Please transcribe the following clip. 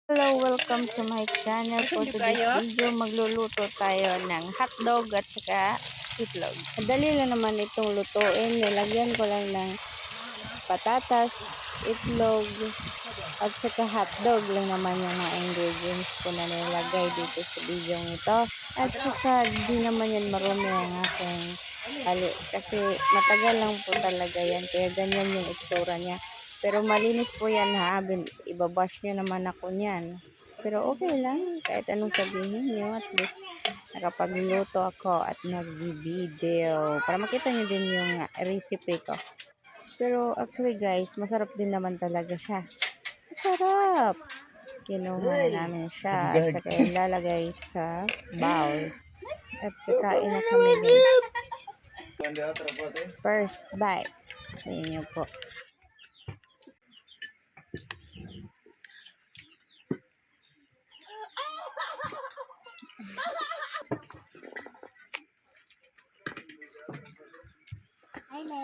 Hello, welcome to my channel. For today's video, magluluto tayo ng hotdog at saka itlog. Madali lang naman itong lutuin. Nilagyan ko lang ng patatas, itlog, at saka hotdog lang naman yung mga ingredients ko na nilagay dito sa video ito. At saka di naman yan marumi ang aking hali kasi matagal lang po talaga yan. Kaya ganyan yung itsura niya. Pero malinis po yan ha. Ibabash nyo naman ako niyan. Pero okay lang. Kahit anong sabihin nyo. At least nakapagluto ako at nag-video. Para makita nyo din yung recipe ko. Pero actually guys, masarap din naman talaga siya. Masarap! Kinuha na namin siya. At saka ilalagay sa bowl. At kakain na kami guys. First bite sa inyo po. Hi, Le.